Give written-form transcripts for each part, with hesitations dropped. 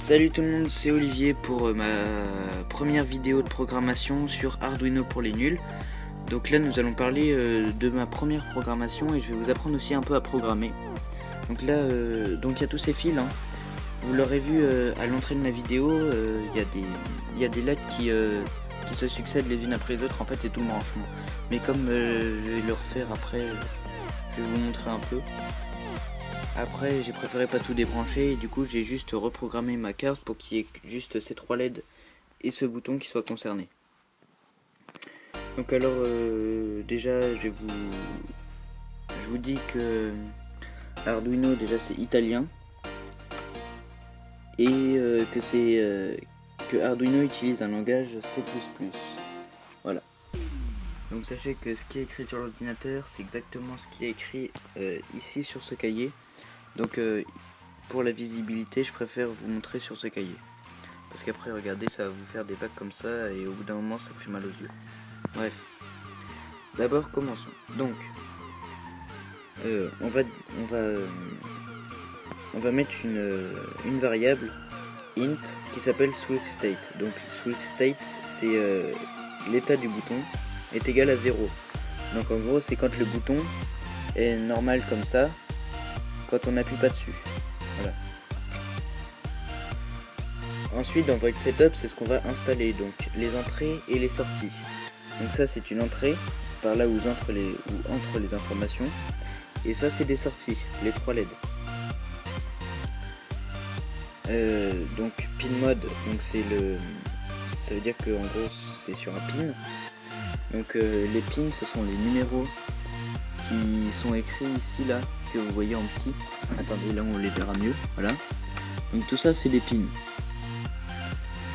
Salut tout le monde, c'est Olivier pour ma première vidéo de programmation sur Arduino pour les nuls. Donc là nous allons parler de ma première programmation et je vais vous apprendre aussi un peu à programmer. Donc là il y a tous ces fils, hein. Vous l'aurez vu à l'entrée de ma vidéo, il y a des lettres qui se succèdent les unes après les autres. En fait c'est tout le branchement. Mais comme je vais le refaire après, je vais vous montrer un peu. Après j'ai préféré pas tout débrancher et du coup j'ai juste reprogrammé ma carte pour qu'il y ait juste ces 3 LED et ce bouton qui soit concerné. Donc alors déjà je vous dis que Arduino déjà c'est italien et que Arduino utilise un langage C++. Voilà. Donc sachez que ce qui est écrit sur l'ordinateur c'est exactement ce qui est écrit ici sur ce cahier. Donc pour la visibilité je préfère vous montrer sur ce cahier. Parce qu'après regardez ça va vous faire des vagues comme ça et au bout d'un moment ça fait mal aux yeux. Bref. D'abord commençons. Donc on va mettre une variable int qui s'appelle switchState. Donc switchState c'est l'état du bouton est égal à 0. Donc en gros c'est quand le bouton est normal comme ça, quand on n'appuie pas dessus. Voilà. Ensuite dans Void Setup c'est ce qu'on va installer, donc les entrées et les sorties. Donc ça c'est une entrée, par là où entrent les informations, et ça c'est des sorties, les 3 LED. Donc pin mode, donc ça veut dire que en gros c'est sur un pin. Donc les pins ce sont les numéros qui sont écrits ici là, que vous voyez en petit. Attendez, là on les verra mieux, voilà. Donc tout ça c'est des pins.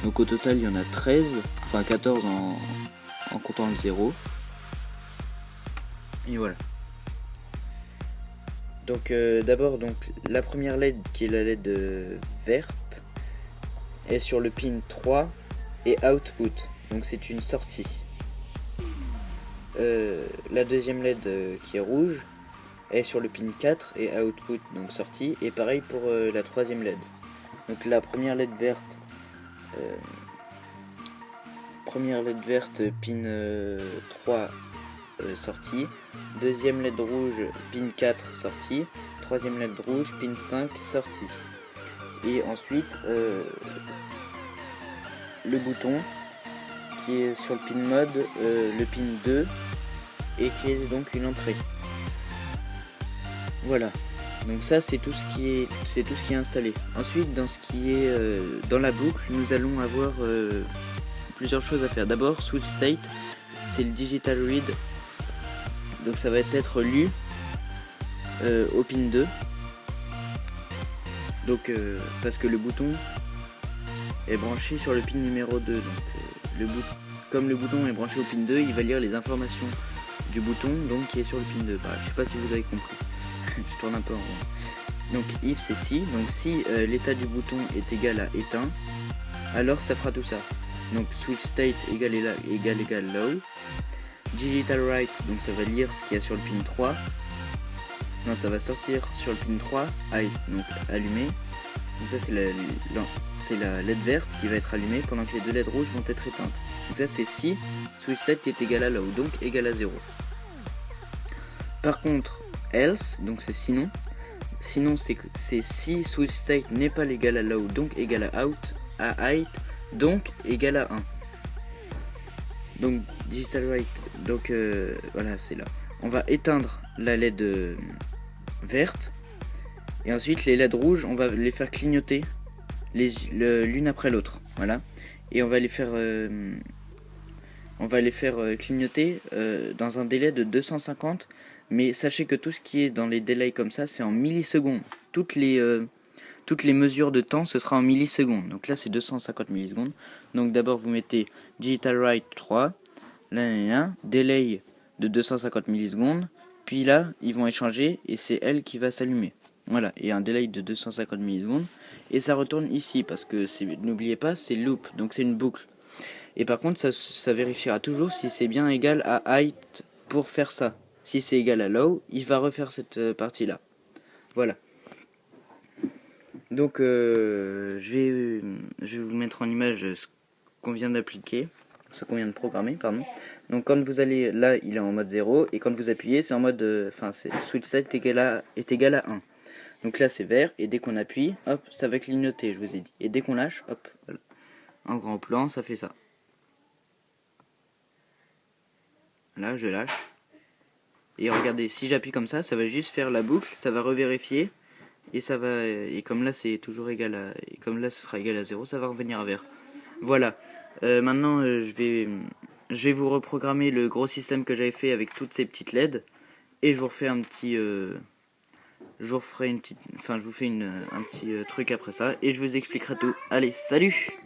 Donc au total il y en a 13, enfin 14 en comptant le 0. Et voilà. Donc d'abord donc la première LED qui est la LED verte est sur le pin 3 et output. Donc c'est une sortie. La deuxième LED qui est rouge est sur le pin 4 et output, donc sortie, et pareil pour la troisième LED. Donc la première LED verte pin 3 sortie, deuxième LED rouge pin 4 sortie, troisième LED rouge pin 5 sortie. Et ensuite le bouton qui est sur le pin mode, le pin 2, et qui est donc une entrée. Voilà, donc ça c'est tout ce qui est installé. Ensuite dans ce qui est dans la boucle, nous allons avoir plusieurs choses à faire. D'abord switch state, c'est le digital read, donc ça va être lu au pin 2. Donc parce que le bouton est branché sur le pin numéro 2, donc comme le bouton est branché au pin 2, il va lire les informations du bouton donc qui est sur le pin 2. Bah, je sais pas si vous avez compris. Je tourne un peu en rond. Donc if c'est si, donc si l'état du bouton est égal à éteint, alors ça fera tout ça. Donc switch state égal low, digital write, donc ça va lire ce qu'il y a sur le pin 3. Non, ça va sortir sur le pin 3, donc allumé. Donc ça c'est la LED verte qui va être allumée pendant que les 2 LED rouges vont être éteintes. Donc ça c'est si switch state est égal à low, donc égal à 0. Par contre else, donc c'est sinon c'est si switch state n'est pas égal à low, donc égal à height, donc égal à 1. Donc digital write, donc voilà, c'est là. On va éteindre la LED verte et ensuite les LED rouges on va les faire clignoter l'une après l'autre, voilà, et on va les faire clignoter dans un délai de 250. Mais sachez que tout ce qui est dans les délais comme ça, c'est en millisecondes. Toutes les mesures de temps, ce sera en millisecondes. Donc là, c'est 250 millisecondes. Donc d'abord, vous mettez digital write 3, délai de 250 millisecondes. Puis là, ils vont échanger et c'est elle qui va s'allumer. Voilà, et un délai de 250 millisecondes. Et ça retourne ici parce que n'oubliez pas, c'est loop, donc c'est une boucle. Et par contre, ça vérifiera toujours si c'est bien égal à height pour faire ça. Si c'est égal à low, il va refaire cette partie-là. Voilà. Donc je vais vous mettre en image ce qu'on vient d'appliquer, ce qu'on vient de programmer, pardon. Donc quand vous allez là, il est en mode 0 et quand vous appuyez, c'est en mode switch set est égal à 1. Donc là c'est vert et dès qu'on appuie, hop, ça va clignoter, je vous ai dit. Et dès qu'on lâche, hop, voilà. En grand plan, ça fait ça. Là, je lâche. Et regardez, si j'appuie comme ça va juste faire la boucle, ça va revérifier. Et ça va, et comme là c'est toujours égal à, et comme là ce sera égal à 0, ça va revenir à vert. Voilà. Maintenant je vais vous reprogrammer le gros système que j'avais fait avec toutes ces petites LED. Et je vous refais un petit, je vous fais un petit truc après ça et je vous expliquerai tout. Allez, salut!